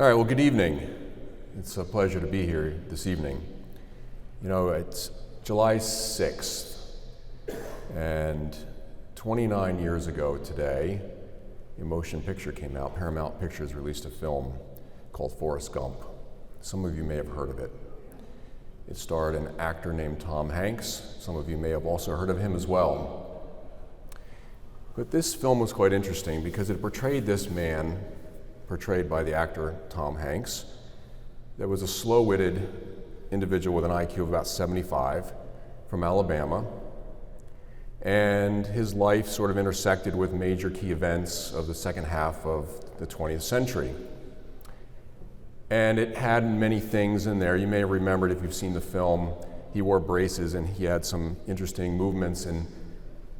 All right, well, good evening. It's a pleasure to be here this evening. You know, it's July 6th, and 29 years ago today, a motion picture came out. Paramount Pictures released a film called Forrest Gump. Some of you may have heard of it. It starred an actor named Tom Hanks. Some of you may have also heard of him as well. But this film was quite interesting because it portrayed this man, portrayed by the actor Tom Hanks, that was a slow-witted individual with an IQ of about 75 from Alabama. And his life sort of intersected with major key events of the second half of the 20th century. And it had many things in there. You may have remembered, if you've seen the film, he wore braces and he had some interesting movements, and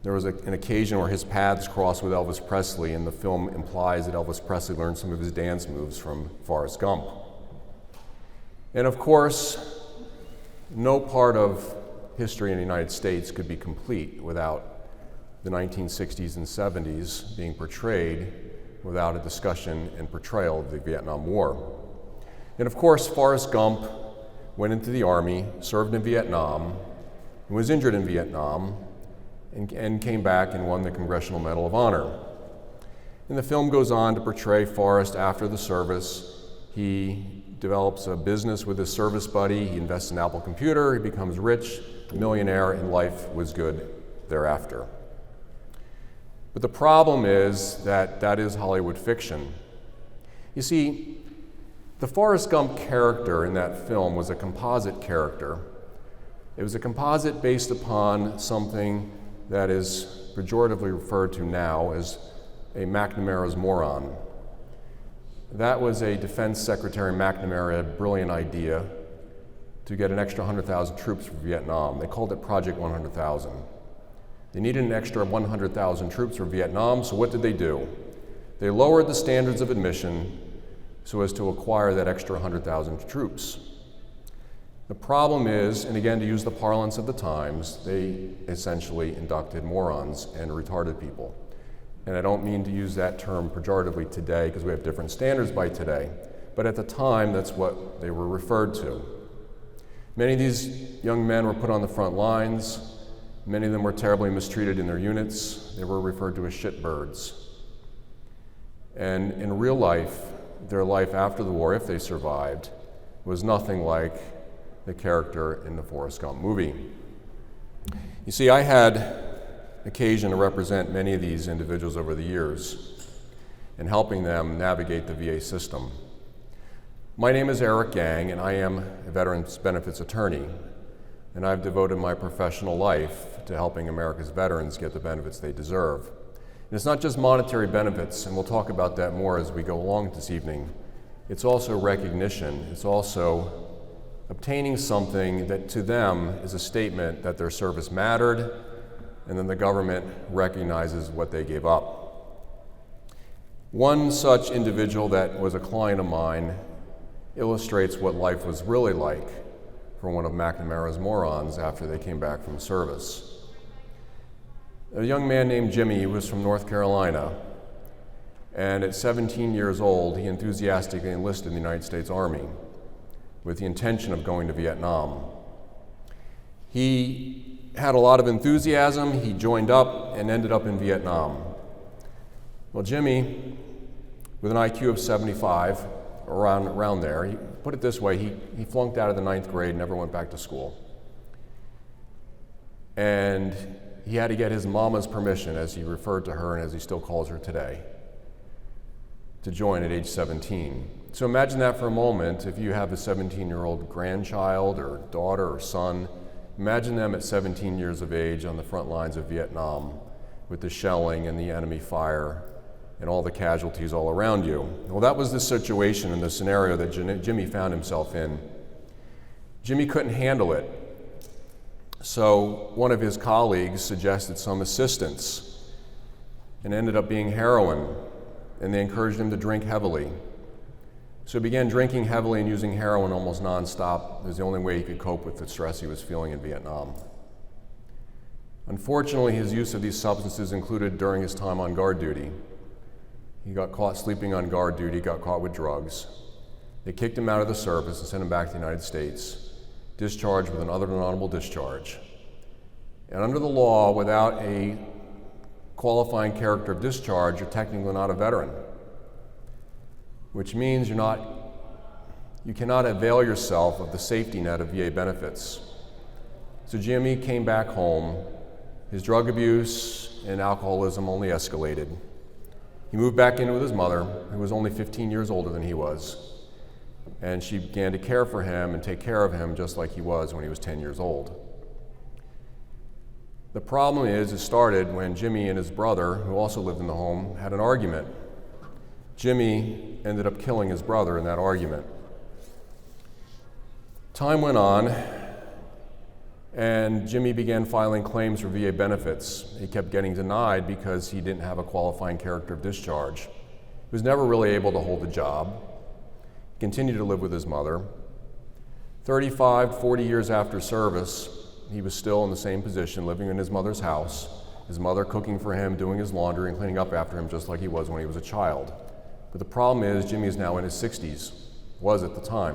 there was an occasion where his paths crossed with Elvis Presley, and the film implies that Elvis Presley learned some of his dance moves from Forrest Gump. And of course, no part of history in the United States could be complete without the 1960s and 70s being portrayed without a discussion and portrayal of the Vietnam War. And of course, Forrest Gump went into the Army, served in Vietnam, and was injured in Vietnam, and came back and won the Congressional Medal of Honor. And the film goes on to portray Forrest after the service. He develops a business with his service buddy, he invests in Apple Computer, he becomes rich, a millionaire, and life was good thereafter. But the problem is that that is Hollywood fiction. You see, the Forrest Gump character in that film was a composite character. It was a composite based upon something that is pejoratively referred to now as a McNamara's moron. That was a Defense Secretary McNamara brilliant idea to get an extra 100,000 troops for Vietnam. They called it Project 100,000. They needed an extra 100,000 troops for Vietnam, so what did they do? They lowered the standards of admission so as to acquire that extra 100,000 troops. The problem is, and again to use the parlance of the times, they essentially inducted morons and retarded people. And I don't mean to use that term pejoratively today because we have different standards by today, but at the time that's what they were referred to. Many of these young men were put on the front lines. Many of them were terribly mistreated in their units. They were referred to as shitbirds. And in real life, their life after the war, if they survived, was nothing like the character in the Forrest Gump movie. You see, I had occasion to represent many of these individuals over the years in helping them navigate the VA system. My name is Eric Yang, and I am a Veterans Benefits Attorney, and I've devoted my professional life to helping America's veterans get the benefits they deserve. And it's not just monetary benefits, and we'll talk about that more as we go along this evening. It's also recognition. It's also obtaining something that to them is a statement that their service mattered, and then the government recognizes what they gave up. One such individual that was a client of mine illustrates what life was really like for one of McNamara's morons after they came back from service. A young man named Jimmy, he was from North Carolina, and at 17 years old, he enthusiastically enlisted in the United States Army with the intention of going to Vietnam. He had a lot of enthusiasm. He joined up and ended up in Vietnam. Well, Jimmy, with an IQ of 75, around there, he put it this way, he flunked out of the 9th grade, never went back to school. And he had to get his mama's permission, as he referred to her and as he still calls her today, to join at age 17. So imagine that for a moment. If you have a 17-year-old grandchild or daughter or son, imagine them at 17 years of age on the front lines of Vietnam with the shelling and the enemy fire and all the casualties all around you. Well, that was the situation and the scenario that Jimmy found himself in. Jimmy couldn't handle it. So one of his colleagues suggested some assistance, and ended up being heroin, and they encouraged him to drink heavily. So he began drinking heavily and using heroin almost nonstop. It was the only way he could cope with the stress he was feeling in Vietnam. Unfortunately, his use of these substances included during his time on guard duty. He got caught sleeping on guard duty, got caught with drugs. They kicked him out of the service and sent him back to the United States, discharged with an other than honorable discharge. And under the law, without a qualifying character of discharge, you're technically not a veteran, which means you cannot avail yourself of the safety net of VA benefits. So Jimmy came back home. His drug abuse and alcoholism only escalated. He moved back in with his mother, who was only 15 years older than he was, and she began to care for him and take care of him just like he was when he was 10 years old. The problem is, it started when Jimmy and his brother, who also lived in the home, had an argument. Jimmy ended up killing his brother in that argument. Time went on, and Jimmy began filing claims for VA benefits. He kept getting denied because he didn't have a qualifying character of discharge. He was never really able to hold a job. He continued to live with his mother. 35, 40 years after service, he was still in the same position, living in his mother's house, his mother cooking for him, doing his laundry, and cleaning up after him just like he was when he was a child. But the problem is, Jimmy is now in his 60s, was at the time.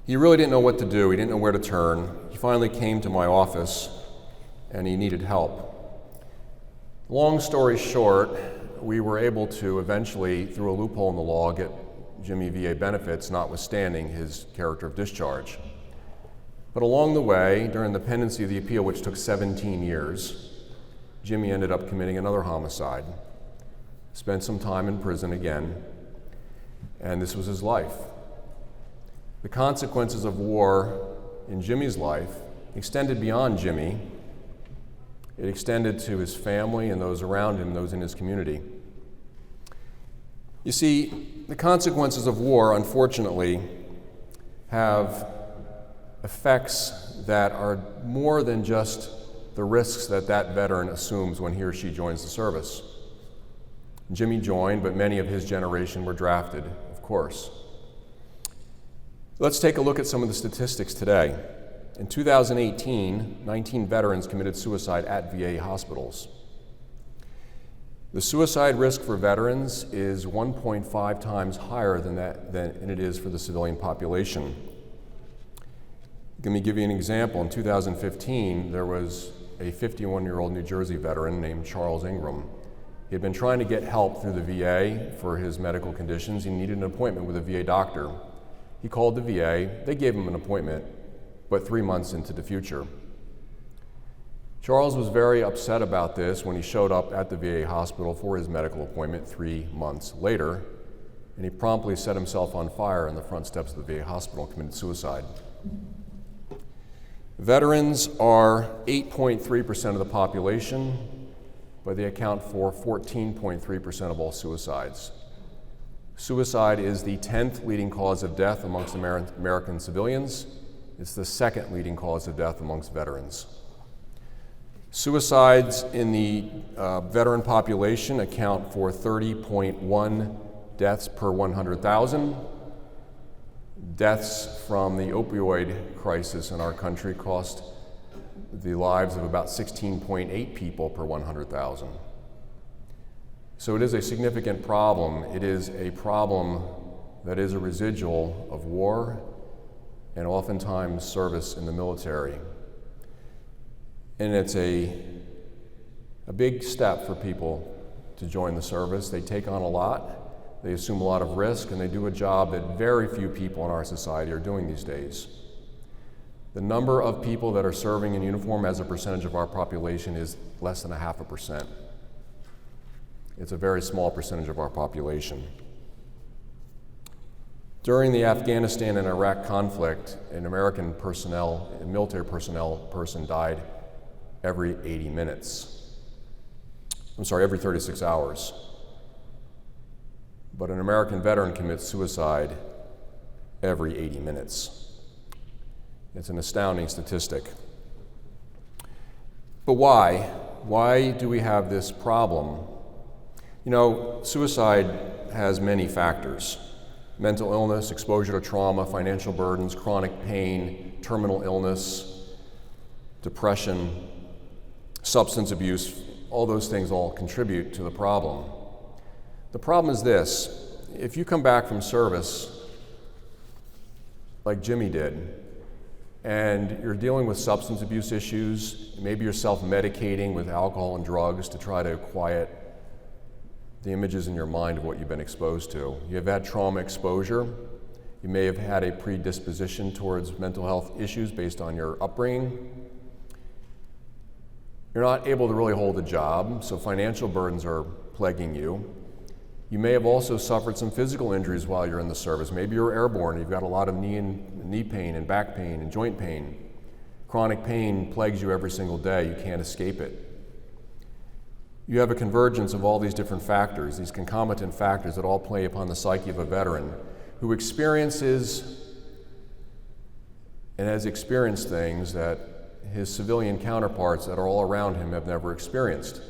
He really didn't know what to do. He didn't know where to turn. He finally came to my office, and he needed help. Long story short, we were able to eventually, through a loophole in the law, get Jimmy VA benefits, notwithstanding his character of discharge. But along the way, during the pendency of the appeal, which took 17 years, Jimmy ended up committing another homicide, spent some time in prison again, and this was his life. The consequences of war in Jimmy's life extended beyond Jimmy. It extended to his family and those around him, those in his community. You see, the consequences of war, unfortunately, have effects that are more than just the risks that that veteran assumes when he or she joins the service. Jimmy joined, but many of his generation were drafted, of course. Let's take a look at some of the statistics today. In 2018, 19 veterans committed suicide at VA hospitals. The suicide risk for veterans is 1.5 times higher than it is for the civilian population. Let me give you an example. In 2015, there was a 51-year-old New Jersey veteran named Charles Ingram. He had been trying to get help through the VA for his medical conditions. He needed an appointment with a VA doctor. He called the VA. They gave him an appointment, but 3 months into the future. Charles was very upset about this when he showed up at the VA hospital for his medical appointment 3 months later, and he promptly set himself on fire on the front steps of the VA hospital and committed suicide. Veterans are 8.3% of the population, but they account for 14.3% of all suicides. Suicide is the 10th leading cause of death amongst American civilians. It's the second leading cause of death amongst veterans. Suicides in the veteran population account for 30.1 deaths per 100,000. Deaths from the opioid crisis in our country cost the lives of about 16.8 people per 100,000. So it is a significant problem. It is a problem that is a residual of war and oftentimes service in the military. And it's a big step for people to join the service. They take on a lot, they assume a lot of risk, and they do a job that very few people in our society are doing these days. The number of people that are serving in uniform as a percentage of our population is less than 0.5%. It's a very small percentage of our population. During the Afghanistan and Iraq conflict, an American personnel, a military personnel person died every 80 minutes. Every 36 hours. But an American veteran commits suicide every 80 minutes. It's an astounding statistic. But why? Why do we have this problem? You know, suicide has many factors. Mental illness, exposure to trauma, financial burdens, chronic pain, terminal illness, depression, substance abuse, all those things all contribute to the problem. The problem is this: if you come back from service like Jimmy did, and you're dealing with substance abuse issues, maybe you're self-medicating with alcohol and drugs to try to quiet the images in your mind of what you've been exposed to. You've had trauma exposure. You may have had a predisposition towards mental health issues based on your upbringing. You're not able to really hold a job, so financial burdens are plaguing you. You may have also suffered some physical injuries while you're in the service. Maybe you're airborne, you've got a lot of knee pain and back pain and joint pain. Chronic pain plagues you every single day, you can't escape it. You have a convergence of all these different factors, these concomitant factors that all play upon the psyche of a veteran who experiences and has experienced things that his civilian counterparts that are all around him have never experienced.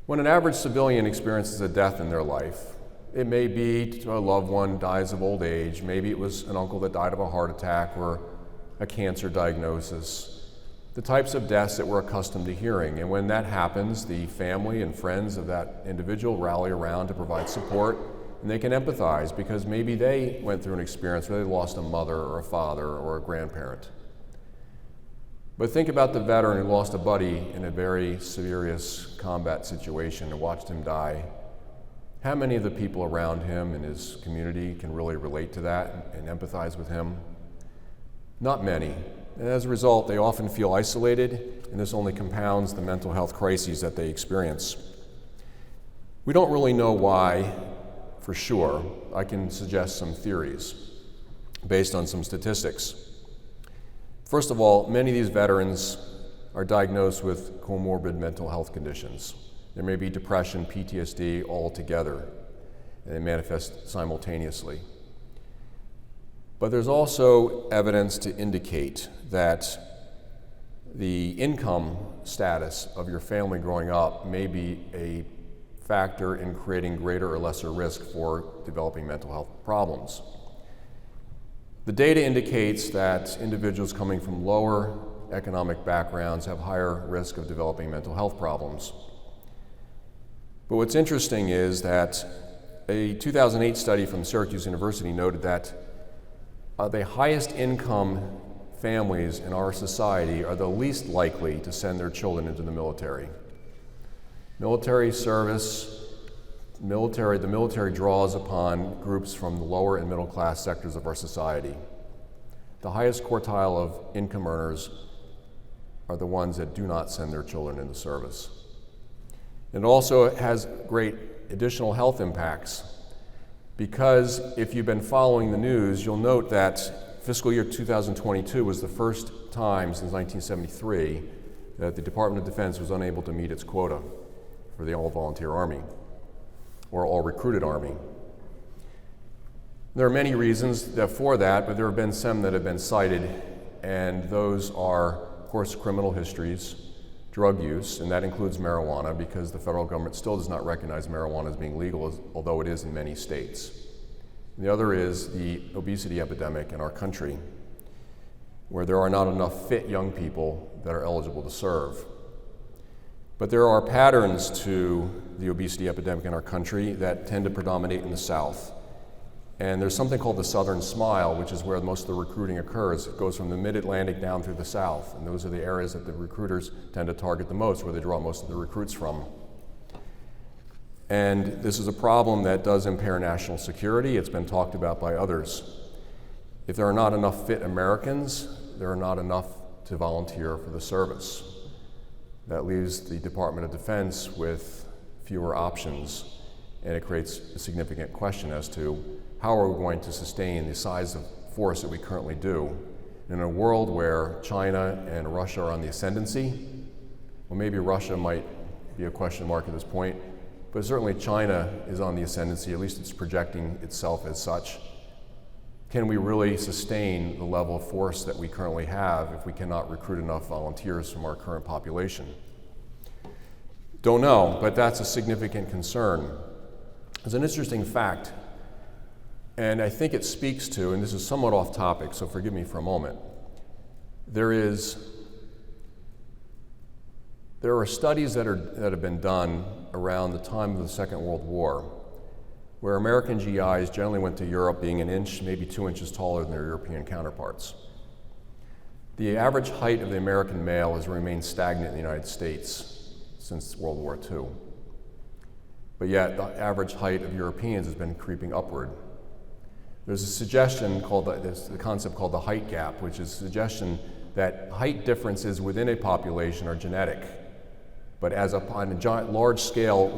When an average civilian experiences a death in their life, it may be a loved one dies of old age, maybe it was an uncle that died of a heart attack or a cancer diagnosis, the types of deaths that we're accustomed to hearing. And when that happens, the family and friends of that individual rally around to provide support, and they can empathize because maybe they went through an experience where they lost a mother or a father or a grandparent. But think about the veteran who lost a buddy in a very serious combat situation and watched him die. How many of the people around him and his community can really relate to that and empathize with him? Not many. And as a result, they often feel isolated, and this only compounds the mental health crises that they experience. We don't really know why for sure. I can suggest some theories based on some statistics. First of all, many of these veterans are diagnosed with comorbid mental health conditions. There may be depression, PTSD all together, and they manifest simultaneously. But there's also evidence to indicate that the income status of your family growing up may be a factor in creating greater or lesser risk for developing mental health problems. The data indicates that individuals coming from lower economic backgrounds have higher risk of developing mental health problems. But what's interesting is that a 2008 study from Syracuse University noted that the highest income families in our society are the least likely to send their children into the military. Military service, the military draws upon groups from the lower and middle class sectors of our society. The highest quartile of income earners are the ones that do not send their children into service. It also has great additional health impacts because if you've been following the news, you'll note that fiscal year 2022 was the first time since 1973 that the Department of Defense was unable to meet its quota for the all-volunteer Army or all-recruited Army. There are many reasons for that, but there have been some that have been cited, and those are, of course, criminal histories, drug use, and that includes marijuana because the federal government still does not recognize marijuana as being legal, although it is in many states. The other is the obesity epidemic in our country, where there are not enough fit young people that are eligible to serve. But there are patterns to the obesity epidemic in our country that tend to predominate in the South. And there's something called the Southern Smile, which is where most of the recruiting occurs. It goes from the mid-Atlantic down through the South, and those are the areas that the recruiters tend to target the most, where they draw most of the recruits from. And this is a problem that does impair national security. It's been talked about by others. If there are not enough fit Americans, there are not enough to volunteer for the service. That leaves the Department of Defense with fewer options, and it creates a significant question as to how are we going to sustain the size of force that we currently do in a world where China and Russia are on the ascendancy. Well, maybe Russia might be a question mark at this point, but certainly China is on the ascendancy, at least it's projecting itself as such. Can we really sustain the level of force that we currently have if we cannot recruit enough volunteers from our current population? Don't know, but that's a significant concern. There's an interesting fact, and I think it speaks to, and this is somewhat off topic, so forgive me for a moment. There are studies that have been done around the time of the Second World War where American GIs generally went to Europe being an inch, maybe 2 inches taller than their European counterparts. The average height of the American male has remained stagnant in the United States since World War II. But yet, the average height of Europeans has been creeping upward. There's a suggestion called the concept called the height gap, which is a suggestion that height differences within a population are genetic. But on a large scale,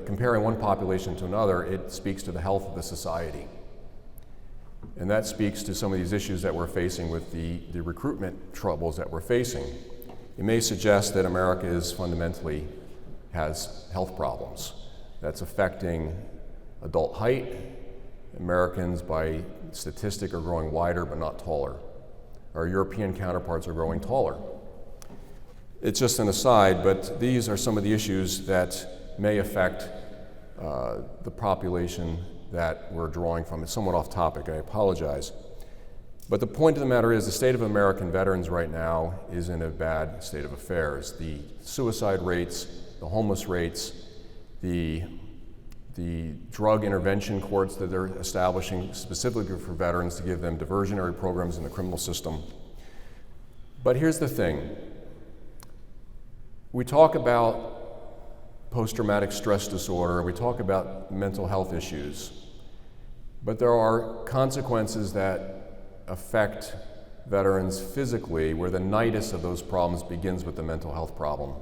comparing one population to another, it speaks to the health of the society. And that speaks to some of these issues that we're facing with the recruitment troubles that we're facing. It may suggest that America fundamentally has health problems that's affecting adult height. Americans, by statistic, are growing wider but not taller. Our European counterparts are growing taller. It's just an aside, but these are some of the issues that may affect the population that we're drawing from. It's somewhat off topic, I apologize. But the point of the matter is the state of American veterans right now is in a bad state of affairs. The suicide rates, the homeless rates, the drug intervention courts that they're establishing specifically for veterans to give them diversionary programs in the criminal system. But here's the thing. We talk about post-traumatic stress disorder, we talk about mental health issues, but there are consequences that affect veterans physically where the nidus of those problems begins with the mental health problem.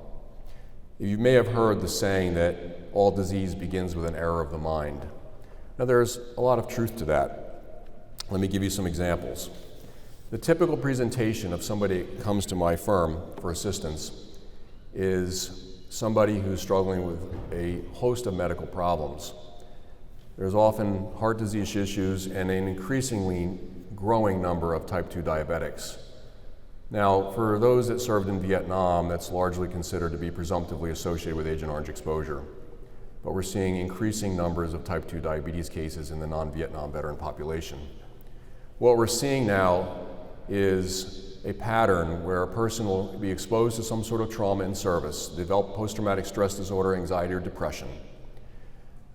You may have heard the saying that all disease begins with an error of the mind. Now, there's a lot of truth to that. Let me give you some examples. The typical presentation of somebody who comes to my firm for assistance is somebody who's struggling with a host of medical problems. There's often heart disease issues and an increasingly growing number of type 2 diabetics. Now, for those that served in Vietnam, that's largely considered to be presumptively associated with Agent Orange exposure. But we're seeing increasing numbers of type 2 diabetes cases in the non-Vietnam veteran population. What we're seeing now is a pattern where a person will be exposed to some sort of trauma in service, develop post-traumatic stress disorder, anxiety, or depression.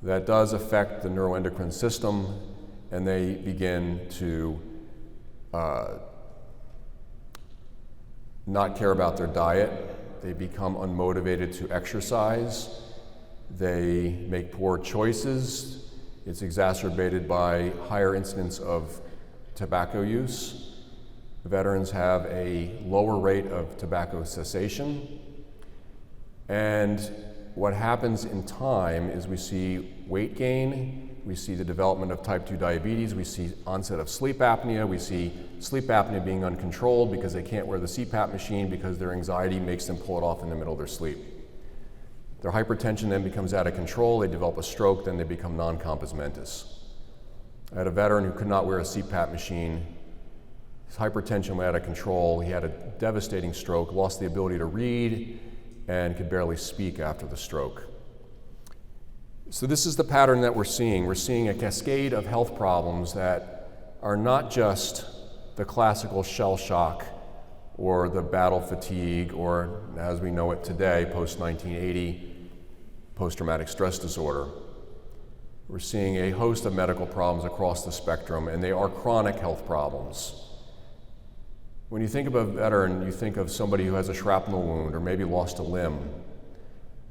That does affect the neuroendocrine system, and they begin to not care about their diet. They become unmotivated to exercise. They make poor choices. It's exacerbated by higher incidence of tobacco use. Veterans have a lower rate of tobacco cessation. And what happens in time is we see weight gain, we see the development of type 2 diabetes, we see onset of sleep apnea, we see sleep apnea being uncontrolled because they can't wear the CPAP machine because their anxiety makes them pull it off in the middle of their sleep. Their hypertension then becomes out of control, they develop a stroke, then they become non-compos mentis. I had a veteran who could not wear a CPAP machine. His hypertension went out of control, he had a devastating stroke, lost the ability to read, and could barely speak after the stroke. So this is the pattern that we're seeing. We're seeing a cascade of health problems that are not just the classical shell shock or the battle fatigue or, as we know it today, post-1980, post-traumatic stress disorder. We're seeing a host of medical problems across the spectrum, and they are chronic health problems. When you think of a veteran, you think of somebody who has a shrapnel wound or maybe lost a limb.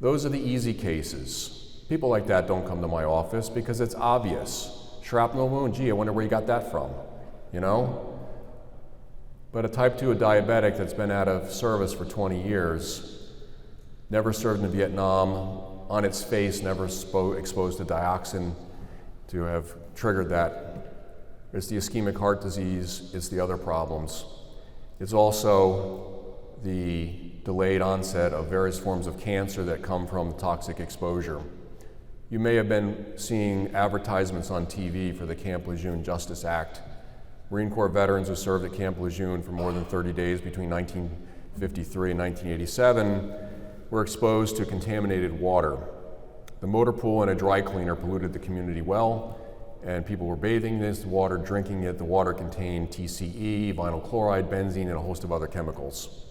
Those are the easy cases. People like that don't come to my office because it's obvious. Shrapnel wound, gee, I wonder where you got that from, you know? But a type 2, a diabetic that's been out of service for 20 years, never served in Vietnam, on its face, never exposed to dioxin to have triggered that. It's the ischemic heart disease, it's the other problems. It's also the delayed onset of various forms of cancer that come from toxic exposure. You may have been seeing advertisements on TV for the Camp Lejeune Justice Act. Marine Corps veterans who served at Camp Lejeune for more than 30 days between 1953 and 1987 were exposed to contaminated water. The motor pool and a dry cleaner polluted the community well, and people were bathing in this water, drinking it. The water contained TCE, vinyl chloride, benzene, and a host of other chemicals.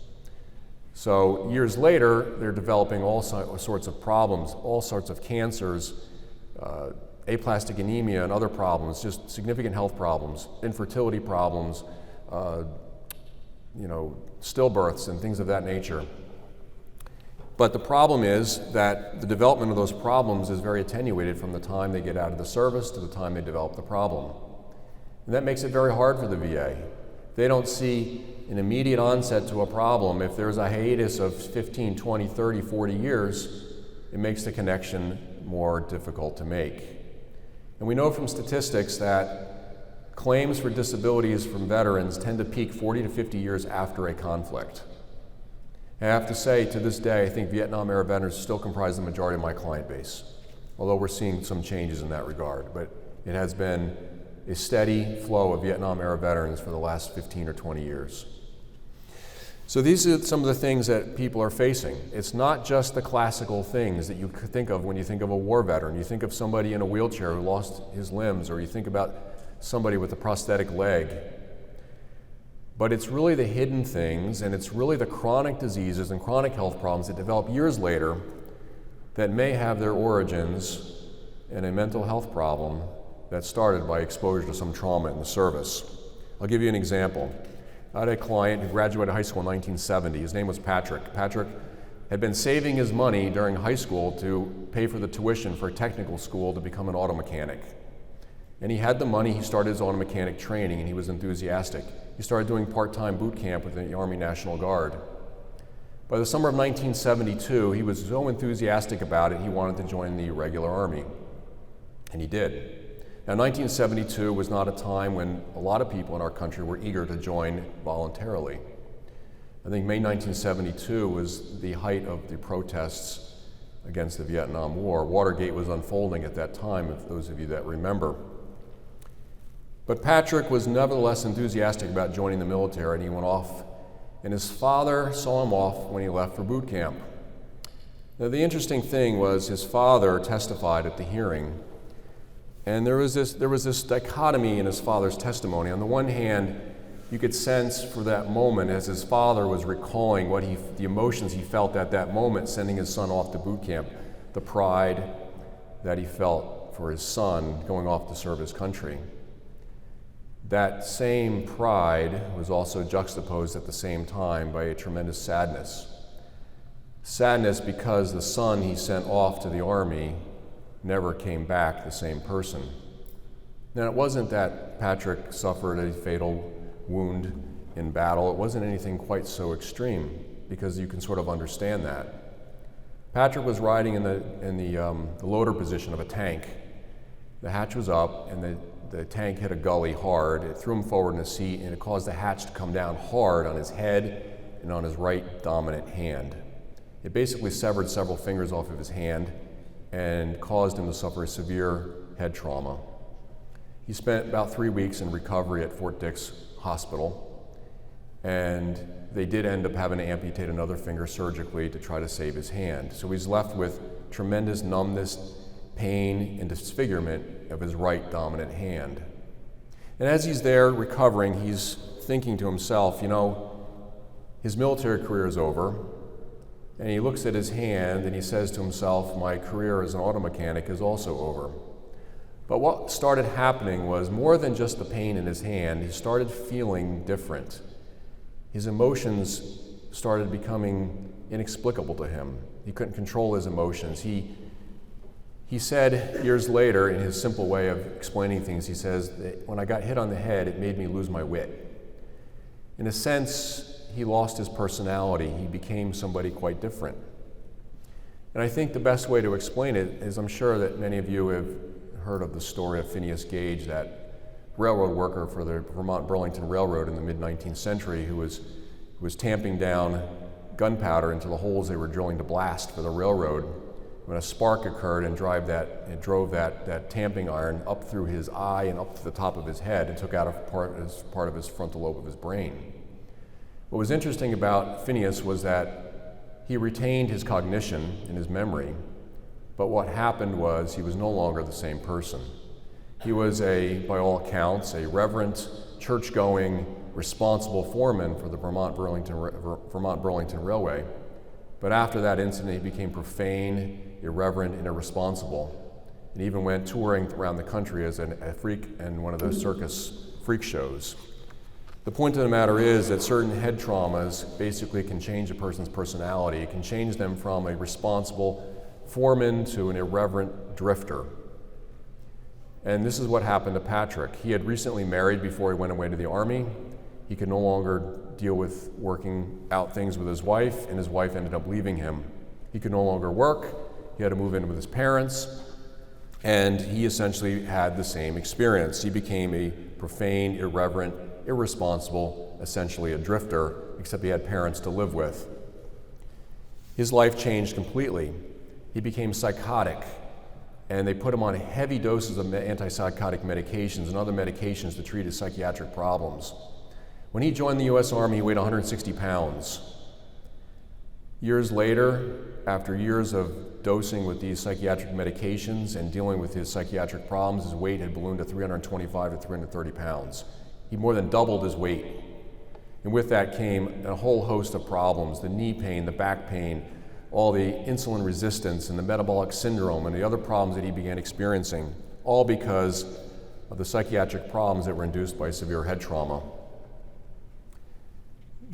So years later, they're developing all sorts of problems, all sorts of cancers, aplastic anemia and other problems, just significant health problems, infertility problems, stillbirths and things of that nature. But the problem is that the development of those problems is very attenuated from the time they get out of the service to the time they develop the problem. And that makes it very hard for the VA. They don't see an immediate onset to a problem. If there's a hiatus of 15, 20, 30, 40 years, it makes the connection more difficult to make. And we know from statistics that claims for disabilities from veterans tend to peak 40 to 50 years after a conflict. I have to say, to this day, I think Vietnam-era veterans still comprise the majority of my client base, although we're seeing some changes in that regard. But it has been a steady flow of Vietnam-era veterans for the last 15 or 20 years. So these are some of the things that people are facing. It's not just the classical things that you think of when you think of a war veteran. You think of somebody in a wheelchair who lost his limbs, or you think about somebody with a prosthetic leg. But it's really the hidden things, and it's really the chronic diseases and chronic health problems that develop years later that may have their origins in a mental health problem that started by exposure to some trauma in the service. I'll give you an example. I had a client who graduated high school in 1970. His name was Patrick. Patrick had been saving his money during high school to pay for the tuition for a technical school to become an auto mechanic. And he had the money. He started his auto mechanic training, and he was enthusiastic. He started doing part-time boot camp with the Army National Guard. By the summer of 1972, he was so enthusiastic about it, he wanted to join the regular Army, and he did. Now, 1972 was not a time when a lot of people in our country were eager to join voluntarily. I think May 1972 was the height of the protests against the Vietnam War. Watergate was unfolding at that time, if those of you that remember. But Patrick was nevertheless enthusiastic about joining the military, and he went off, and his father saw him off when he left for boot camp. Now, the interesting thing was his father testified at the hearing, and there was this dichotomy in his father's testimony. On the one hand, you could sense for that moment, as his father was recalling the emotions he felt at that moment, sending his son off to boot camp, the pride that he felt for his son going off to serve his country. That same pride was also juxtaposed at the same time by a tremendous sadness. Sadness because the son he sent off to the Army never came back the same person. Now, it wasn't that Patrick suffered a fatal wound in battle. It wasn't anything quite so extreme, because you can sort of understand that. Patrick was riding in the loader position of a tank. The hatch was up, and the tank hit a gully hard. It threw him forward in a seat, and it caused the hatch to come down hard on his head and on his right dominant hand. It basically severed several fingers off of his hand and caused him to suffer a severe head trauma. He spent about 3 weeks in recovery at Fort Dix Hospital, and they did end up having to amputate another finger surgically to try to save his hand. So he's left with tremendous numbness, pain, and disfigurement of his right dominant hand. And as he's there recovering, he's thinking to himself, his military career is over, and he looks at his hand and he says to himself, my career as an auto mechanic is also over. But what started happening was more than just the pain in his hand. He started feeling different. His emotions started becoming inexplicable to him. He couldn't control his emotions. He said years later, in his simple way of explaining things, he says, when I got hit on the head, it made me lose my wit. In a sense, he lost his personality. He became somebody quite different. And I think the best way to explain it is, I'm sure that many of you have heard of the story of Phineas Gage, that railroad worker for the Vermont Burlington Railroad in the mid-19th century who was tamping down gunpowder into the holes they were drilling to blast for the railroad, when a spark occurred and drove that tamping iron up through his eye and up to the top of his head and took out a part of his frontal lobe of his brain. What was interesting about Phineas was that he retained his cognition and his memory, but what happened was he was no longer the same person. He was by all accounts, a reverent, church-going, responsible foreman for the Vermont Burlington Railway. But after that incident, he became profane, irreverent, and irresponsible. and even went touring around the country as a freak in one of those circus freak shows. The point of the matter is that certain head traumas basically can change a person's personality. It can change them from a responsible foreman to an irreverent drifter. And this is what happened to Patrick. He had recently married before he went away to the Army. He could no longer deal with working out things with his wife, and his wife ended up leaving him. He could no longer work. He had to move in with his parents, and he essentially had the same experience. He became a profane, irreverent, irresponsible, essentially a drifter, except he had parents to live with. His life changed completely. He became psychotic, and they put him on heavy doses of antipsychotic medications and other medications to treat his psychiatric problems. When he joined the U.S. Army, he weighed 160 pounds. Years later, after years of dosing with these psychiatric medications and dealing with his psychiatric problems, his weight had ballooned to 325 to 330 pounds. He more than doubled his weight. And with that came a whole host of problems: the knee pain, the back pain, all the insulin resistance and the metabolic syndrome and the other problems that he began experiencing, all because of the psychiatric problems that were induced by severe head trauma.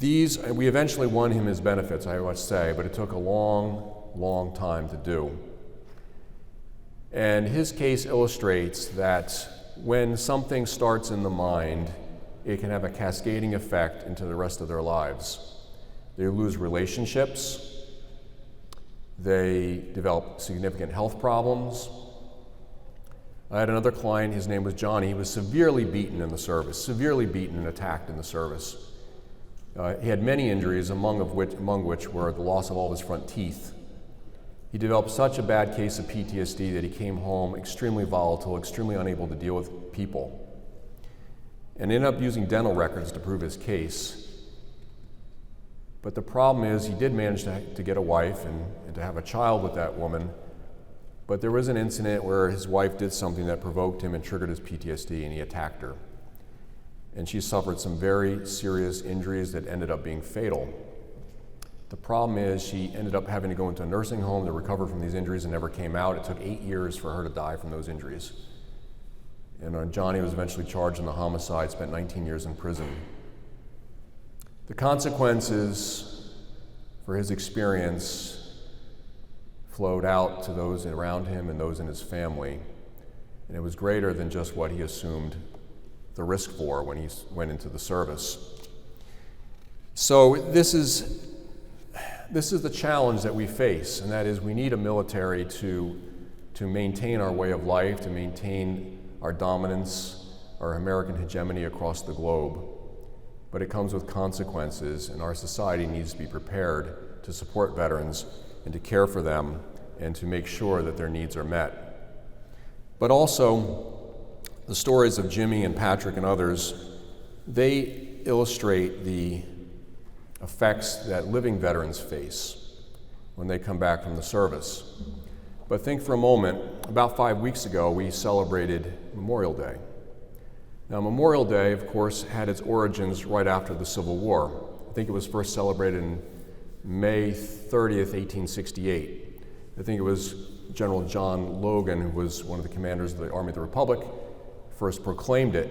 We eventually won him his benefits, I must say, but it took a long time to do. And his case illustrates that when something starts in the mind, it can have a cascading effect into the rest of their lives. They lose relationships. They develop significant health problems. I had another client, his name was Johnny. He was severely beaten in the service, severely beaten and attacked in the service. He had many injuries, among which were the loss of all of his front teeth. He developed such a bad case of PTSD that he came home extremely volatile, extremely unable to deal with people, and ended up using dental records to prove his case. But the problem is he did manage to get a wife and to have a child with that woman, but there was an incident where his wife did something that provoked him and triggered his PTSD, and he attacked her. And she suffered some very serious injuries that ended up being fatal. The problem is she ended up having to go into a nursing home to recover from these injuries and never came out. It took 8 years for her to die from those injuries. And Johnny was eventually charged in the homicide, spent 19 years in prison. The consequences for his experience flowed out to those around him and those in his family, and it was greater than just what he assumed the risk for when he went into the service. So this is the challenge that we face, and that is we need a military to maintain our way of life, to maintain our dominance, our American hegemony across the globe. But it comes with consequences, and our society needs to be prepared to support veterans and to care for them and to make sure that their needs are met. But also, the stories of Jimmy and Patrick and others, they illustrate the effects that living veterans face when they come back from the service. But think for a moment, about 5 weeks ago, we celebrated Memorial Day. Now, Memorial Day, of course, had its origins right after the Civil War. I think it was first celebrated in May 30th, 1868. I think it was General John Logan, who was one of the commanders of the Army of the Republic, first proclaimed it.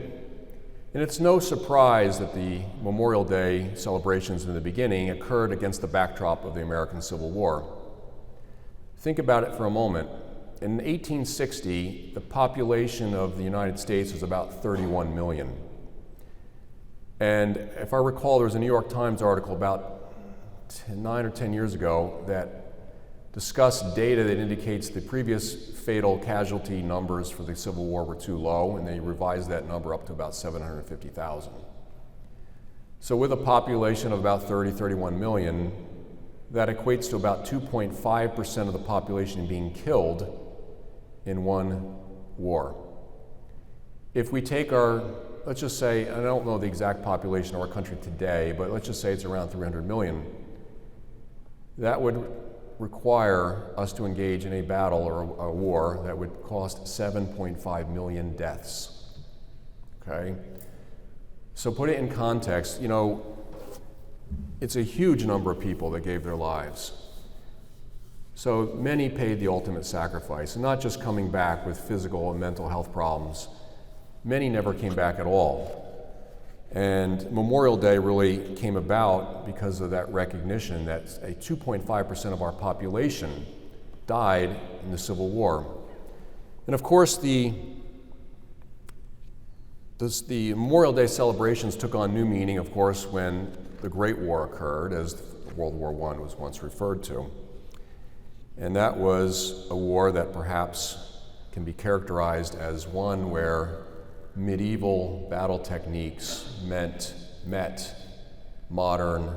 And it's no surprise that the Memorial Day celebrations in the beginning occurred against the backdrop of the American Civil War. Think about it for a moment. In 1860, the population of the United States was about 31 million. And if I recall, there was a New York Times article about 9 or 10 years ago that discussed data that indicates the previous fatal casualty numbers for the Civil War were too low, and they revised that number up to about 750,000. So with a population of about 31 million, that equates to about 2.5% of the population being killed in one war. If we take let's just say, I don't know the exact population of our country today, but let's just say it's around 300 million, that would require us to engage in a battle or a war that would cost 7.5 million deaths, okay? So put it in context, it's a huge number of people that gave their lives. So many paid the ultimate sacrifice, and not just coming back with physical and mental health problems. Many never came back at all. And Memorial Day really came about because of that recognition that 2.5% of our population died in the Civil War. And of course, the Memorial Day celebrations took on new meaning, of course, when the Great War occurred, as World War I was once referred to. And that was a war that perhaps can be characterized as one where medieval battle techniques met modern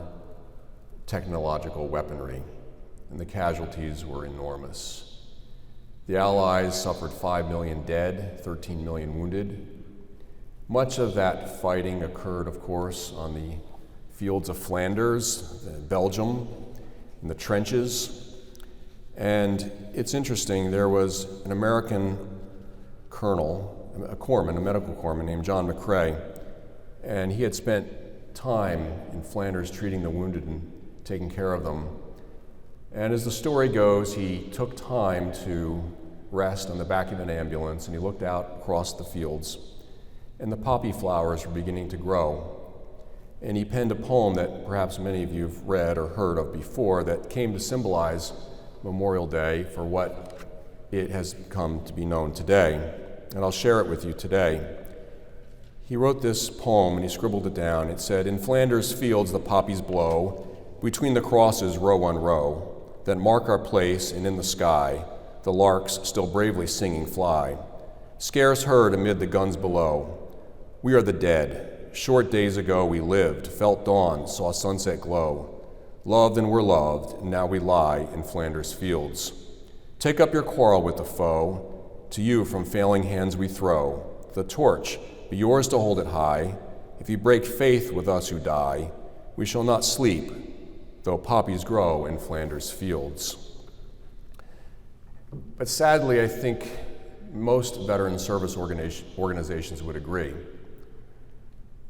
technological weaponry, and the casualties were enormous. The Allies suffered 5 million dead, 13 million wounded. Much of that fighting occurred, of course, on the fields of Flanders, Belgium, in the trenches. And it's interesting, there was an American colonel, a medical corpsman named John McCrae, and he had spent time in Flanders treating the wounded and taking care of them. And as the story goes, he took time to rest on the back of an ambulance, and he looked out across the fields, and the poppy flowers were beginning to grow. And he penned a poem that perhaps many of you have read or heard of before that came to symbolize Memorial Day for what it has come to be known today. And I'll share it with you today. He wrote this poem and he scribbled it down. It said, "In Flanders fields the poppies blow, between the crosses row on row, that mark our place, and in the sky the larks still bravely singing fly, scarce heard amid the guns below. We are the dead. Short days ago we lived, felt dawn, saw sunset glow, loved and were loved, and now we lie in Flanders fields. Take up your quarrel with the foe, to you from failing hands we throw the torch, be yours to hold it high. If you break faith with us who die, we shall not sleep, though poppies grow in Flanders fields." But sadly, I think most veteran service organizations would agree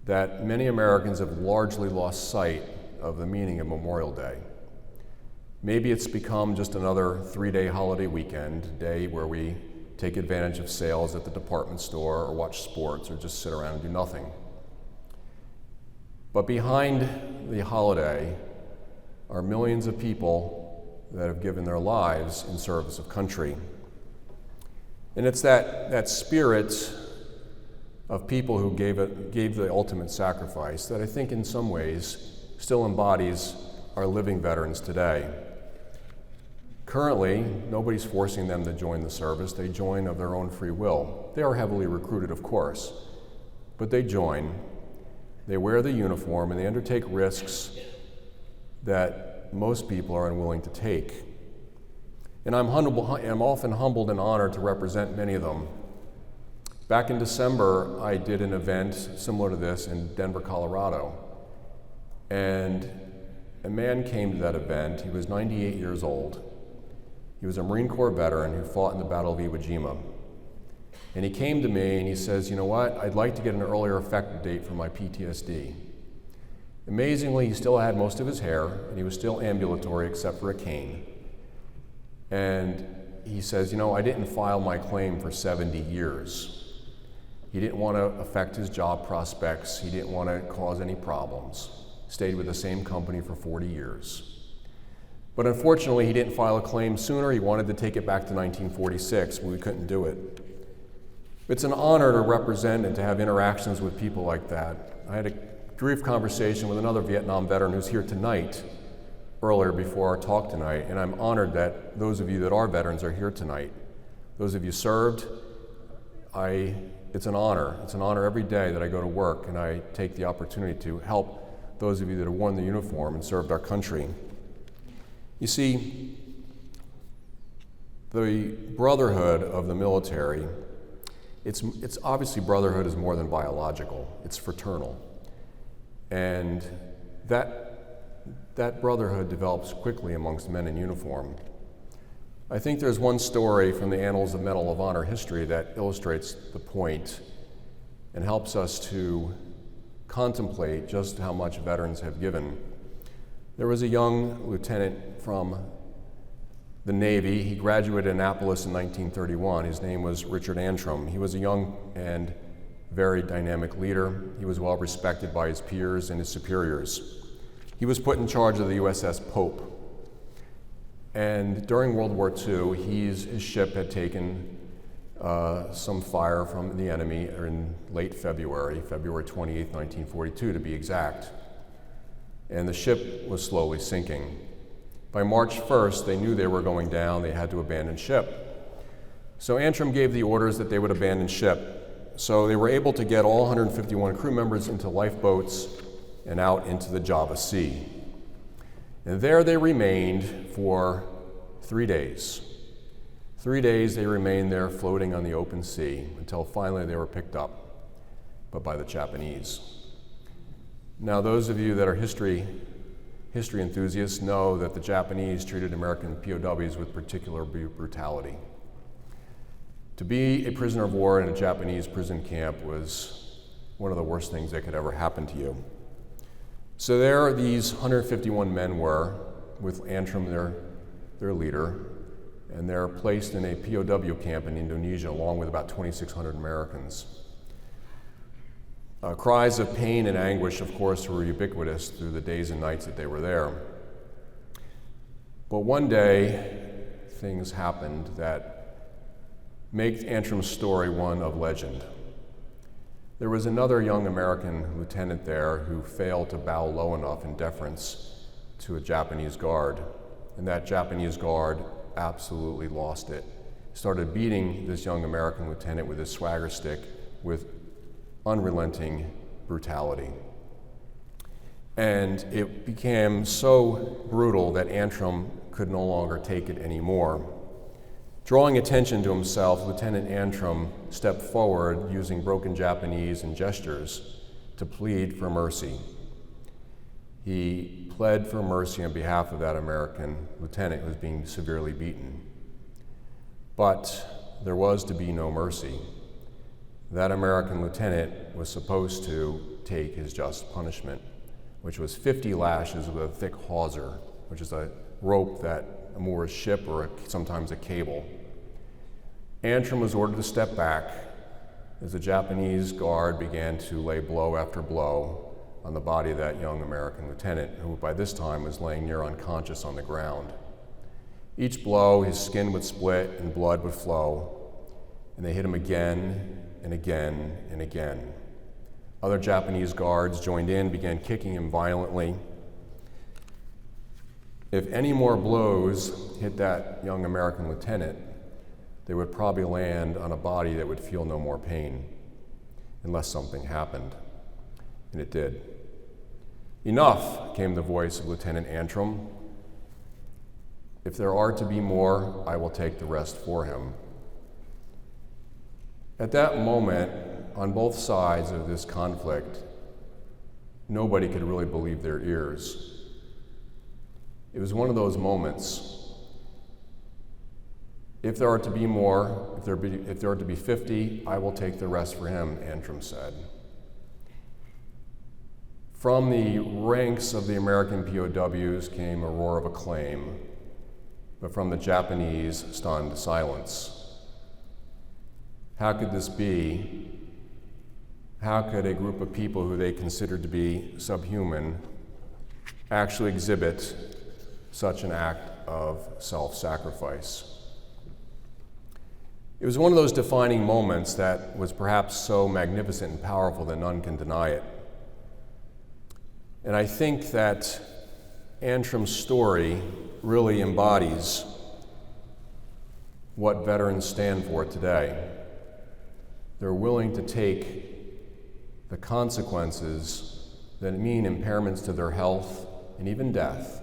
that many Americans have largely lost sight of the meaning of Memorial Day. Maybe it's become just another 3-day holiday weekend, day where we take advantage of sales at the department store or watch sports or just sit around and do nothing. But behind the holiday are millions of people that have given their lives in service of country. And it's that spirit of people who gave the ultimate sacrifice that I think in some ways still embodies our living veterans today. Currently, nobody's forcing them to join the service. They join of their own free will. They are heavily recruited, of course, but they join. They wear the uniform and they undertake risks that most people are unwilling to take. And I'm often humbled and honored to represent many of them. Back in December, I did an event similar to this in Denver, Colorado. And a man came to that event. He was 98 years old. He was a Marine Corps veteran who fought in the Battle of Iwo Jima. And he came to me and he says, "You know what, I'd like to get an earlier effective date for my PTSD." Amazingly, he still had most of his hair and he was still ambulatory except for a cane. And he says, I didn't file my claim for 70 years. He didn't want to affect his job prospects. He didn't want to cause any problems. Stayed with the same company for 40 years. But unfortunately, he didn't file a claim sooner. He wanted to take it back to 1946, but we couldn't do it. It's an honor to represent and to have interactions with people like that. I had a brief conversation with another Vietnam veteran who's here tonight, earlier before our talk tonight, and I'm honored that those of you that are veterans are here tonight. Those of you served, it's an honor. It's an honor every day that I go to work and I take the opportunity to help those of you that have worn the uniform and served our country. You see, the brotherhood of the military, it's obviously brotherhood is more than biological, it's fraternal. And that brotherhood develops quickly amongst men in uniform. I think there's one story from the annals of Medal of Honor history that illustrates the point and helps us to contemplate just how much veterans have given. There was a young lieutenant from the Navy. He graduated in Annapolis in 1931. His name was Richard Antrim. He was a young and very dynamic leader. He was well respected by his peers and his superiors. He was put in charge of the USS Pope. And during World War II, his ship had taken some fire from the enemy in late February 28, 1942 to be exact. And the ship was slowly sinking. By March 1st, they knew they were going down. They had to abandon ship. So Antrim gave the orders that they would abandon ship. So they were able to get all 151 crew members into lifeboats and out into the Java Sea. And there they remained for 3 days. 3 days they remained there floating on the open sea until finally they were picked up, but by the Japanese. Now those of you that are history enthusiasts know that the Japanese treated American POWs with particular brutality. To be a prisoner of war in a Japanese prison camp was one of the worst things that could ever happen to you. So there these 151 men were, with Antrim, their leader, and they're placed in a POW camp in Indonesia along with about 2,600 Americans. Cries of pain and anguish, of course, were ubiquitous through the days and nights that they were there. But one day, things happened that make Antrim's story one of legend. There was another young American lieutenant there who failed to bow low enough in deference to a Japanese guard, and that Japanese guard absolutely lost it. Started beating this young American lieutenant with his swagger stick with unrelenting brutality. And it became so brutal that Antrim could no longer take it anymore. Drawing attention to himself, Lieutenant Antrim stepped forward using broken Japanese and gestures to plead for mercy. He pled for mercy on behalf of that American lieutenant who was being severely beaten. But there was to be no mercy. That American lieutenant was supposed to take his just punishment, which was 50 lashes with a thick hawser, which is a rope that moors ship or sometimes a cable. Antrim was ordered to step back as the Japanese guard began to lay blow after blow on the body of that young American lieutenant, who by this time was laying near unconscious on the ground. Each blow, his skin would split and blood would flow, and they hit him again and again and again. Other Japanese guards joined in, began kicking him violently. If any more blows hit that young American lieutenant, they would probably land on a body that would feel no more pain, unless something happened. And it did. Enough, came the voice of Lieutenant Antrim. If there are to be more, I will take the rest for him. At that moment, on both sides of this conflict, nobody could really believe their ears. It was one of those moments. If there are to be more, if there are to be 50, I will take the rest for him, Antrim said. From the ranks of the American POWs came a roar of acclaim, but from the Japanese, stunned silence. How could this be? How could a group of people who they considered to be subhuman actually exhibit such an act of self-sacrifice? It was one of those defining moments that was perhaps so magnificent and powerful that none can deny it. And I think that Antrim's story really embodies what veterans stand for today. They're willing to take the consequences that mean impairments to their health and even death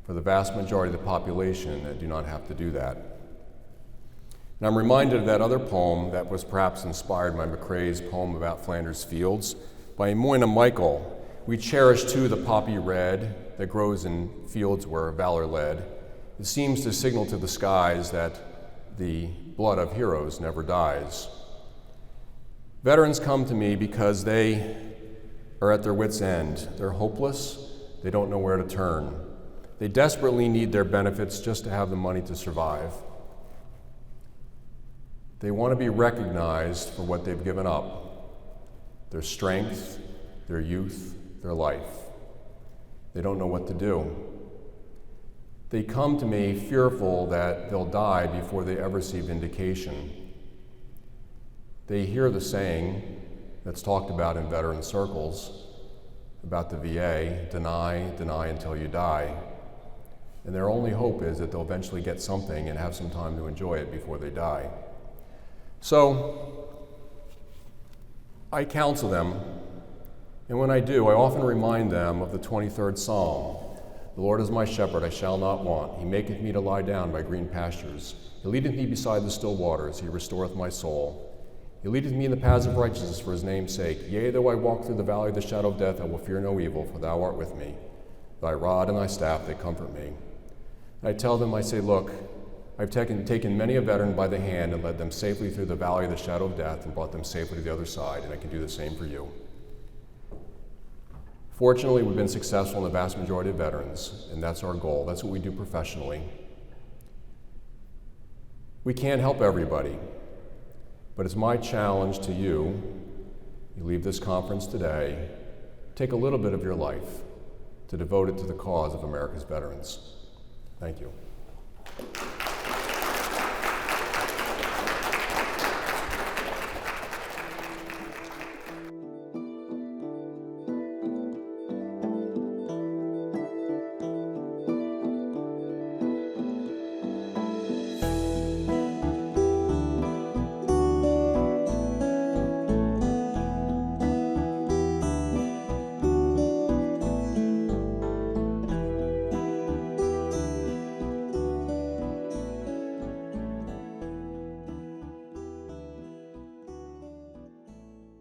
for the vast majority of the population that do not have to do that. And I'm reminded of that other poem that was perhaps inspired by McCrae's poem about Flanders Fields by Moyna Michael. We cherish too the poppy red that grows in fields where valor led. It seems to signal to the skies that the blood of heroes never dies. Veterans come to me because they are at their wits' end. They're hopeless. They don't know where to turn. They desperately need their benefits just to have the money to survive. They want to be recognized for what they've given up, their strength, their youth, their life. They don't know what to do. They come to me fearful that they'll die before they ever see vindication. They hear the saying that's talked about in veteran circles about the VA, deny until you die. And their only hope is that they'll eventually get something and have some time to enjoy it before they die. So I counsel them, and when I do, I often remind them of the 23rd Psalm. The Lord is my shepherd, I shall not want. He maketh me to lie down by green pastures. He leadeth me beside the still waters. He restoreth my soul. He leadeth me in the paths of righteousness for his name's sake. Yea, though I walk through the valley of the shadow of death, I will fear no evil, for thou art with me. Thy rod and thy staff, they comfort me. And I tell them, I say, look, I've taken many a veteran by the hand and led them safely through the valley of the shadow of death and brought them safely to the other side, and I can do the same for you. Fortunately, we've been successful in the vast majority of veterans, and that's our goal. That's what we do professionally. We can't help everybody, but it's my challenge to you. You leave this conference today, take a little bit of your life to devote it to the cause of America's veterans. Thank you.